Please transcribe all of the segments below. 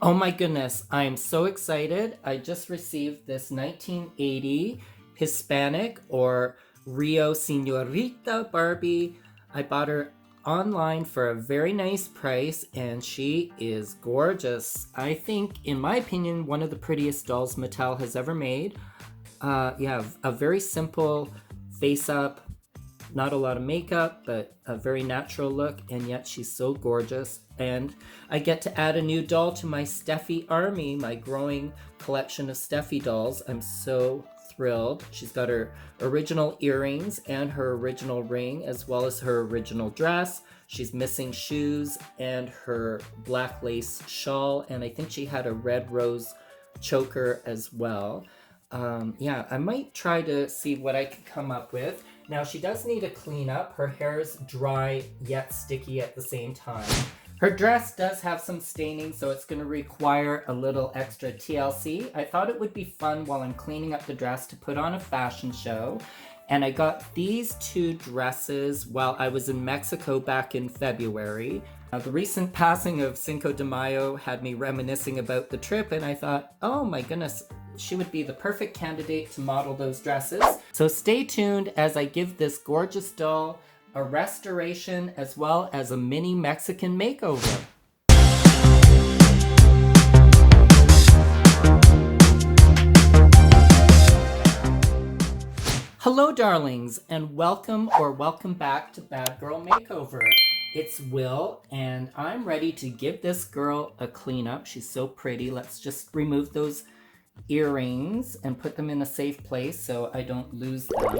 Oh my goodness, I'm so excited. I just received this 1980 Hispanic or Rio Señorita Barbie. I bought her online for a very nice price and she is gorgeous. I think, in my opinion, one of the prettiest dolls Mattel has ever made. Yeah, a very simple face up, not a lot of makeup, but a very natural look, and yet she's so gorgeous. And I get to add a new doll to my Steffi army, my growing collection of Steffi dolls. I'm so thrilled. She's got her original earrings and her original ring, as well as her original dress. She's missing shoes and her black lace shawl, and I think she had a red rose choker as well. Yeah, I might try to see what I can come up with. Now, she does need a cleanup. Her hair is dry yet sticky at the same time. Her dress does have some staining, so it's going to require a little extra TLC. I thought it would be fun while I'm cleaning up the dress to put on a fashion show. And I got these two dresses while I was in Mexico back in February. The recent passing of Cinco de Mayo had me reminiscing about the trip, and I thought, oh my goodness, she would be the perfect candidate to model those dresses. So stay tuned as I give this gorgeous doll a restoration as well as a mini Mexican makeover. Hello, darlings, and welcome back to Bad Girl Makeover. It's Will, and I'm ready to give this girl a cleanup. She's so pretty. Let's just remove those earrings and put them in a safe place so I don't lose them.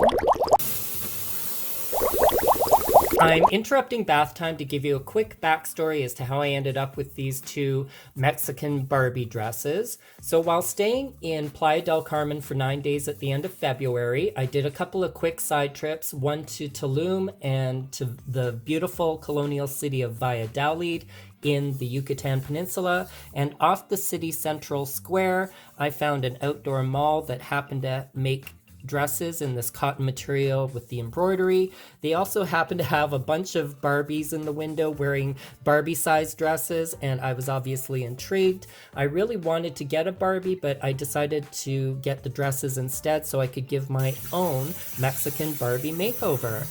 I'm interrupting bath time to give you a quick backstory as to how I ended up with these two Mexican Barbie dresses. So while staying in Playa del Carmen for 9 days at the end of February, I did a couple of quick side trips, one to Tulum and to the beautiful colonial city of Valladolid in the Yucatan Peninsula. And off the city central square, I found an outdoor mall that happened to make dresses in this cotton material with the embroidery. They also happened to have a bunch of Barbies in the window wearing Barbie-sized dresses, and I was obviously intrigued. I really wanted to get a Barbie, but I decided to get the dresses instead so I could give my own Mexican Barbie makeover.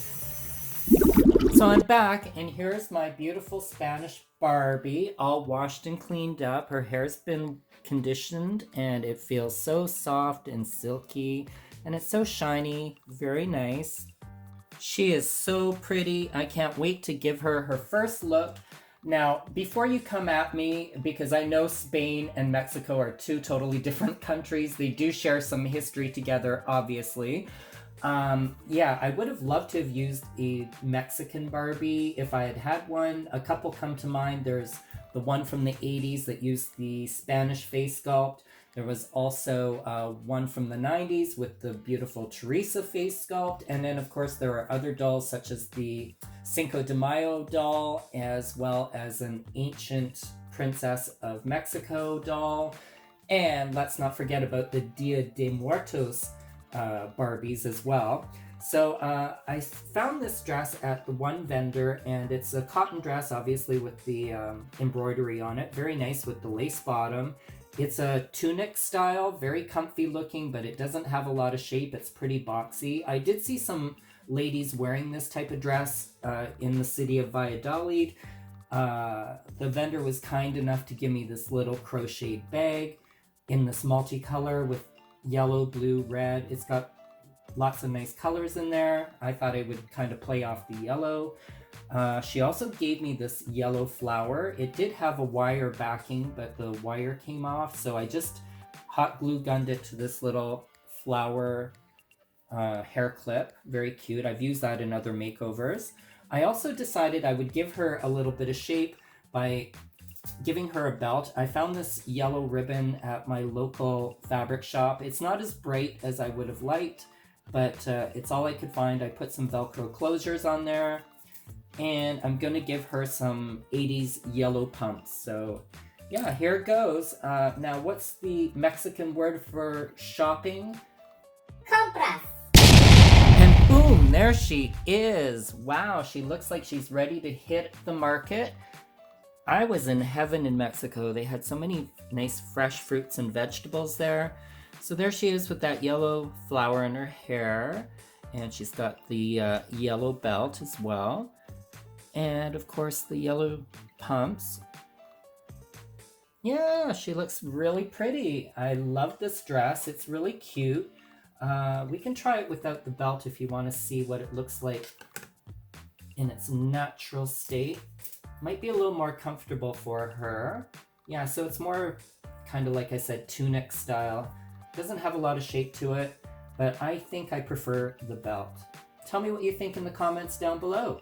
So I'm back, and here's my beautiful Spanish Barbie, all washed and cleaned up. Her hair's been conditioned, and it feels so soft and silky. And it's so shiny, very nice. She is so pretty. I can't wait to give her her first look. Now, before you come at me, because I know Spain and Mexico are two totally different countries, they do share some history together, obviously. Yeah, I would have loved to have used a Mexican Barbie if I had had one. A couple come to mind. There's the one from the 80s that used the Spanish face sculpt. There was also one from the 90s with the beautiful Teresa face sculpt. And then, of course, there are other dolls such as the Cinco de Mayo doll, as well as an ancient Princess of Mexico doll. And let's not forget about the Dia de Muertos Barbies as well. So I found this dress at the one vendor, and it's a cotton dress, obviously, with the embroidery on it. Very nice with the lace bottom. It's a tunic style, very comfy looking, but it doesn't have a lot of shape. It's pretty boxy. I did see some ladies wearing this type of dress in the city of Valladolid. The vendor was kind enough to give me this little crocheted bag in this multicolor with yellow, blue, red. It's got lots of nice colors in there. I thought I would kind of play off the yellow. She also gave me this yellow flower. It did have a wire backing, but the wire came off, so I just hot glue gunned it to this little flower hair clip. Very cute. I've used that in other makeovers. I also decided I would give her a little bit of shape by giving her a belt. I found this yellow ribbon at my local fabric shop. It's not as bright as I would have liked, but it's all I could find. I put some Velcro closures on there, and I'm gonna give her some 80s yellow pumps. So yeah, here it goes. Now, what's the Mexican word for shopping? Compras. And boom, there she is. Wow, she looks like she's ready to hit the market. I was in heaven in Mexico. They had so many nice fresh fruits and vegetables there. So there she is with that yellow flower in her hair. And she's got the yellow belt as well. And of course the yellow pumps. Yeah, she looks really pretty. I love this dress. It's really cute. We can try it without the belt if you want to see what it looks like in its natural state. Might be a little more comfortable for her. Yeah, so it's more kind of like I said, tunic style. Doesn't have a lot of shape to it, but I think I prefer the belt. Tell me what you think in the comments down below.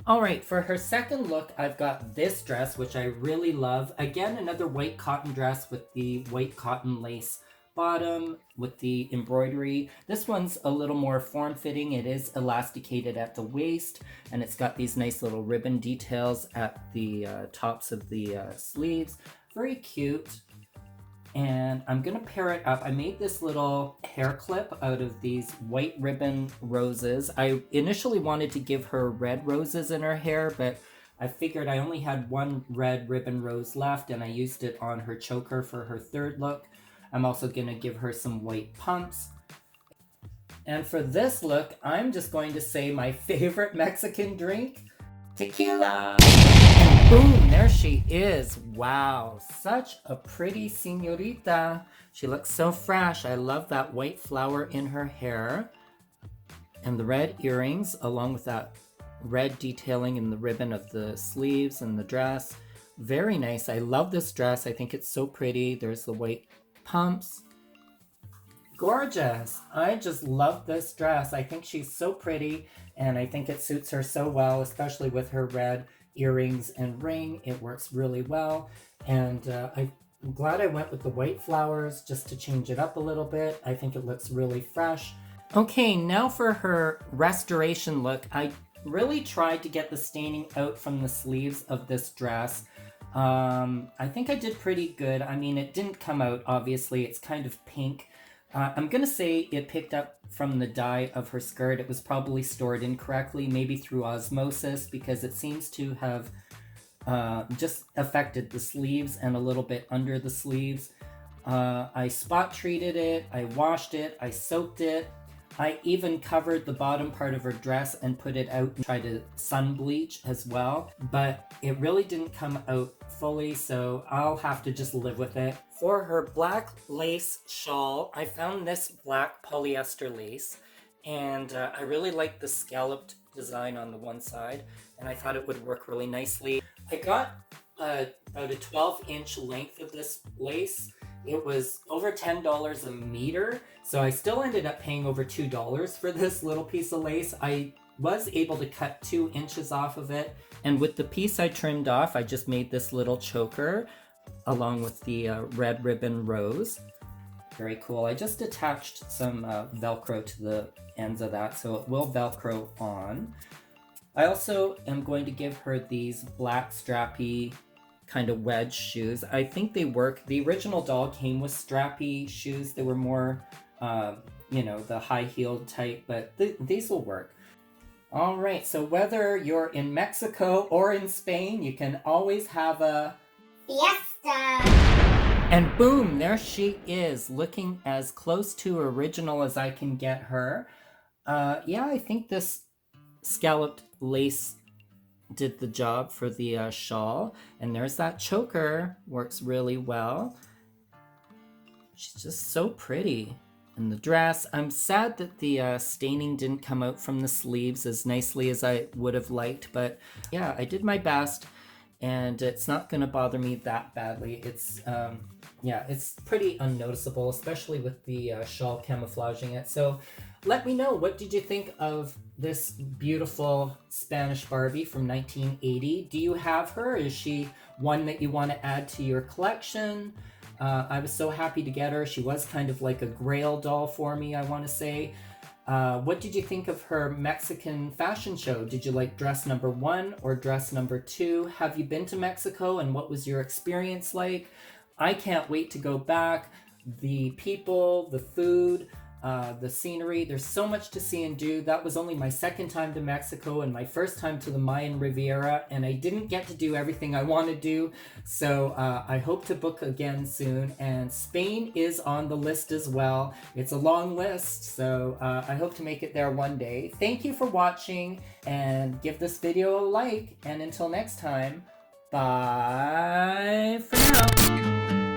All right, for her second look, I've got this dress, which I really love. Again, another white cotton dress with the white cotton lace bottom with the embroidery. This one's a little more form-fitting. It is elasticated at the waist, and it's got these nice little ribbon details at the tops of the sleeves. Very cute. And I'm gonna pair it up. I made this little hair clip out of these white ribbon roses. I initially wanted to give her red roses in her hair, but I figured I only had one red ribbon rose left, and I used it on her choker for her third look. I'm also gonna give her some white pumps. And for this look, I'm just going to say my favorite Mexican drink, tequila. And boom, there she is. Wow, such a pretty señorita. She looks so fresh. I love that white flower in her hair and the red earrings along with that red detailing in the ribbon of the sleeves and the dress. Very nice. I love this dress. I think it's so pretty. There's the white pumps. Gorgeous. I just love this dress. I think she's so pretty, and I think it suits her so well, especially with her red earrings and ring. It works really well, and I'm glad I went with the white flowers just to change it up a little bit. I think it looks really fresh. Okay, now for her restoration look. I really tried to get the staining out from the sleeves of this dress. I think I did pretty good. I mean, it didn't come out, obviously. It's kind of pink. I'm gonna say it picked up from the dye of her skirt. It was probably stored incorrectly, maybe through osmosis, because it seems to have just affected the sleeves and a little bit under the sleeves. I spot treated it, I washed it, I soaked it. I even covered the bottom part of her dress and put it out and tried to sun bleach as well, but it really didn't come out fully, so I'll have to just live with it. For her black lace shawl, I found this black polyester lace, and I really like the scalloped design on the one side, and I thought it would work really nicely. I got about a 12-inch length of this lace. It was over $10 a meter, so I still ended up paying over $2 for this little piece of lace. I was able to cut 2 inches off of it, and with the piece I trimmed off, I just made this little choker along with the red ribbon rose. Very cool. I just attached some Velcro to the ends of that, so it will Velcro on. I also am going to give her these black strappy kind of wedge shoes. I think they work. The original doll came with strappy shoes. They were more, the high-heeled type, but these will work. All right, so whether you're in Mexico or in Spain, you can always have a fiesta. And boom, there she is, looking as close to original as I can get her. Yeah, I think this scalloped lace did the job for the shawl, and there's that choker, works really well. She's just so pretty. And the dress, I'm sad that the staining didn't come out from the sleeves as nicely as I would have liked, but yeah, I did my best, and it's not gonna bother me that badly. It's it's pretty unnoticeable, especially with the shawl camouflaging it. So let me know, what did you think of this beautiful Spanish Barbie from 1980? Do you have her? Is she one that you want to add to your collection? I was so happy to get her. She was kind of like a grail doll for me, I want to say. What did you think of her Mexican fashion show? Did you like dress number 1 or dress number 2? Have you been to Mexico, and what was your experience like? I can't wait to go back. The people, the food, the scenery. There's so much to see and do. That was only my second time to Mexico and my first time to the Mayan Riviera, and I didn't get to do everything I want to do, so I hope to book again soon. And Spain is on the list as well. It's a long list, so I hope to make it there one day. Thank you for watching, and give this video a like, and until next time, bye for now.